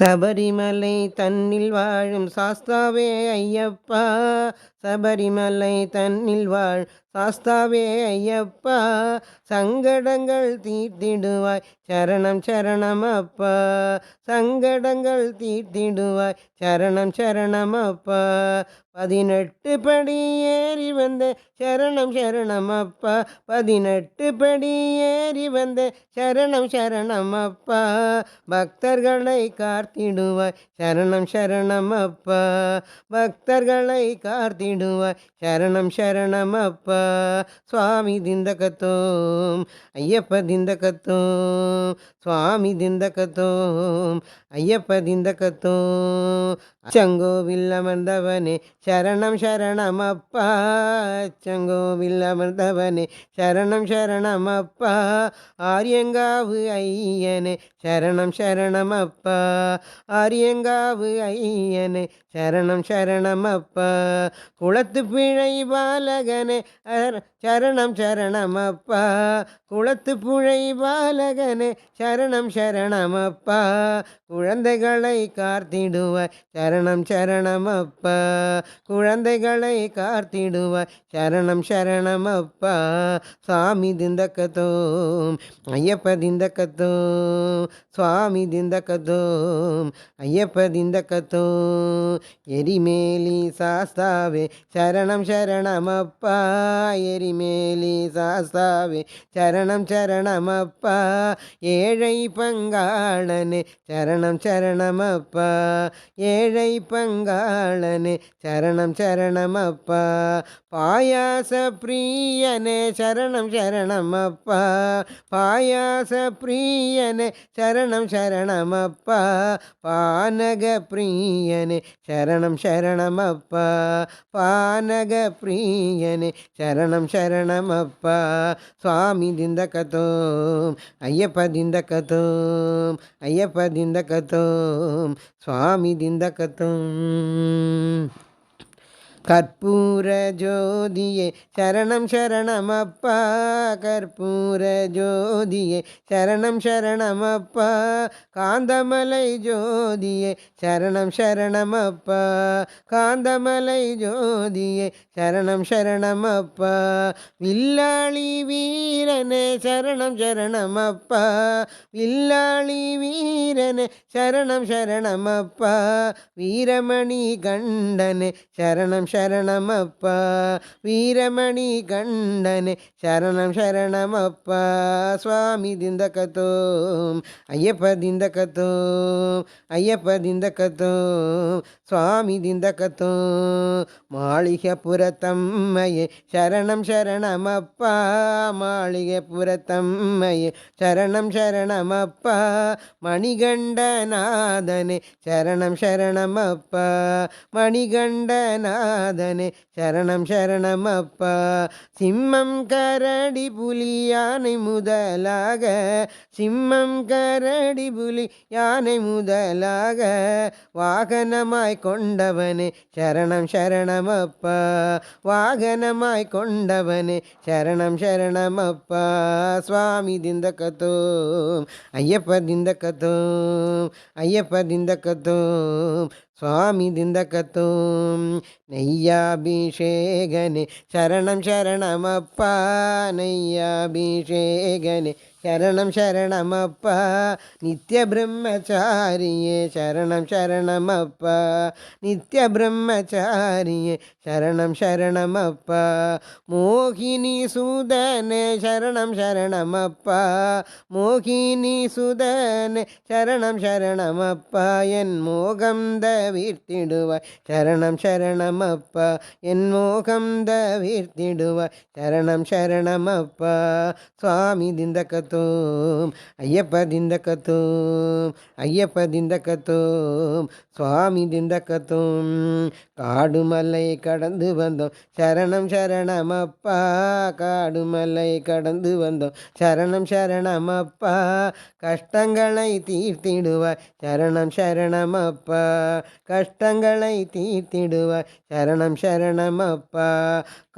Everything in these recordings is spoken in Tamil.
சபரிமலை தன்னில் வாழும் சாஸ்தாவே ஐயப்பா, சபரிமலை தன்னில் வாழ் சாஸ்தாவே ஐயப்பா, சங்கடங்கள் தீர்த்திடுவாய் சரணம் சரணம் அப்பா, சங்கடங்கள் தீர்த்திடுவாய் சரணம் சரணம் அப்பா, 18 படி ஏறி வந்த சரணம் சரணம் அப்பா, 18 படி ஏறி வந்த சரணம் சரணம் அப்பா, பக்தர்களை காத்திடுவாய் சரணம் சரணம் அப்பா, பக்தர்களை காத்திடுவாய் சரணம் சரணம் அப்பா, சுவாமி திந்தகத்தோம் ஐயப்ப திந்தகத்தோம், சுவாமி திந்தகத்தோம் ஐயப்ப திந்தகத்தோம், அச்சங்கோவில் அமர்ந்தவனே சரணம் சரணம் அப்பா, அச்சங்கோவில் அமர்ந்தவனே சரணம் சரணம் அப்பா, ஆரியங்காவு ஐயனே சரணம் சரணம் அப்பா, ஆரியங்காவு ஐயனே சரணம் சரணம் அப்பா, குளத்து பிழை பாலகனே சரணம் சரணம் அப்பா, குளத்து புழை பாலகனே சரணம் சரணம் அப்பா, குழந்தைகளை காத்திடுவாய் சரணம் சரணம் அப்பா, குழந்தைகளை காத்திடுவாய் சரணம் சரணம் அப்பா, சுவாமி திந்தகத்தோம் ஐயப்ப திந்தகத்தோம், சுவாமி திந்தகத்தோம் ஐயப்ப திந்தகத்தோம், எரிமேலி சாஸ்தாவே சரணம் சரணம் அப்பா, எரிமேலி சாஸ்தாவே சரணம் சரணம் அப்பா, ஏழை பங்காளனே சரணம் சரணம் அப்பா, ஏழை பங்காளனே சரணம் சரணம் அப்பா, பாயாச பிரியனே சரணம் சரணம் அப்பா, பாயாச பிரியனே சரணம் சரணம் அப்பா, பானக பிரியனே சரணம் சரணம் அப்பா, பானக பிரியனே சரணம் சரணம் அப்பா, சுவாமி திந்தகத்தோம் ஐயப்ப திந்தகத்தோம் ஐயப்ப திந்தகத்தோம், சுவாமி திந்தகத்தோம், கற்பூர ஜோதியே சரணம் சரணம் அப்பா, கற்பூர ஜோதியே சரணம் சரணம் அப்பா, காந்தமலை ஜோதியே சரணம் சரணம் அப்பா, காந்தமலை ஜோதியே சரணம் சரணம் அப்பா, வில்லாளி வீரனே சரணம் சரணம் அப்பா, வில்லாளி வீரனே சரணம் சரணம் அப்பா, வீரமணி கண்டனே சரணம் சரணம் அப்பா, வீரமணி கண்டனே சரணம் சரணம் அப்பா, சுவாமி திந்தகத்தோம் ஐயப்ப திந்தகத்தோம் ஐயப்ப திந்தகத்தோம், சுவாமி திந்தகத்தோம், மாளிகைப்புறத்தம்மையே சரணம் சரணம் அப்பா, மாளிகைப்புறத்தம்மையே சரணம் சரணம் அப்பா, மணிகண்டநாதனே சரணம் சரணம் அப்பா, மணிகண்டநாதனே சரணம் சரணம் அப்பா, சிம்மம் கரடி புலி யானை முதலாக, சிம்மம் கரடி புலி யானை முதலாக, வாகனமாய் கொண்டவனே சரணம் சரணம் அப்பா, வாகனமாய் கொண்டவனே சரணம் சரணம் அப்பா, சுவாமி திந்தகத்தோம் ஐயப்ப திந்தகத்தோம் ஐயப்ப திந்தகத்தோம், சுவாமி திந்தகத்தோம், நெய்யாபிஷேகனே சரணம் சரணம் அப்பா, நெய்யாபிஷேகனே சரணம் சரணம் அப்பா, நித்ய பிரம்மச்சாரியே சரணம் சரணம் அப்பா, நித்ய பிரம்மச்சாரியே சரணம் சரணம் அப்பா, மோகினி சுதனே சரணம் சரணம் அப்பா, மோகினி சுதனே சரணம் சரணம் அப்பா, என் மோகம் தவிர்த்திடுவாய் சரணம் சரணம் அப்பா, என் மோகம் தவிர்த்திடுவாய் சரணம் சரணம் அப்பா, சுவாமி திந்தகத்தோம் ஐயப்ப திந்தகத்தோம் ஐயப்ப திந்தகத்தோம், சுவாமி திந்தகத்தோம், காடுமலை கடந்து வந்தோம் சரணம் சரணம் அப்பா, காடுமலை கடந்து வந்தோம் சரணம் சரணம் அப்பா, கஷ்டங்களை தீர்த்திடுவாய் சரணம் சரணம் அப்பா, கஷ்டங்களை தீர்த்திடுவாய் சரணம் சரணம் அப்பா,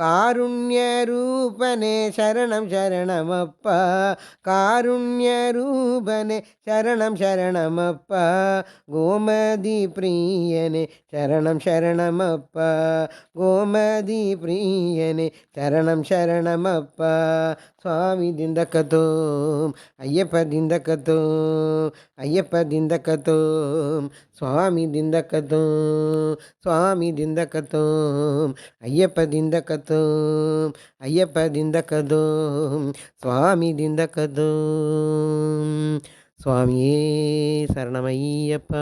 காருண்ய ரூபனே சரணம் சரணம் அப்பா, കാരുണ്യരൂപനെ ശരണം ശരണമപ്പ ഗോമതി പ്രിയനെ ശരണം ശരണമപ്പ ഗോമതി പ്രിയനെ ശരണം ശരണമപ്പ സ്വാമി ദിന്തക്കത്തോം അയ്യപ്പ ദിന്തക്കത്തോം അയ്യപ്പ ദിന്തക്കത്തോം സ്വാമി ദിന്തക്കത്തോം സ്വാമി ദിന്തക്കത്തോം അയ്യപ്പ ദിന്തക്കത്തോം അയ്യപ്പ ദിന്തക്കത്തോം സ്വാമി ദിന്തക്കത്തോം സ്വാമിയേ ശരണമയ്യപ്പ.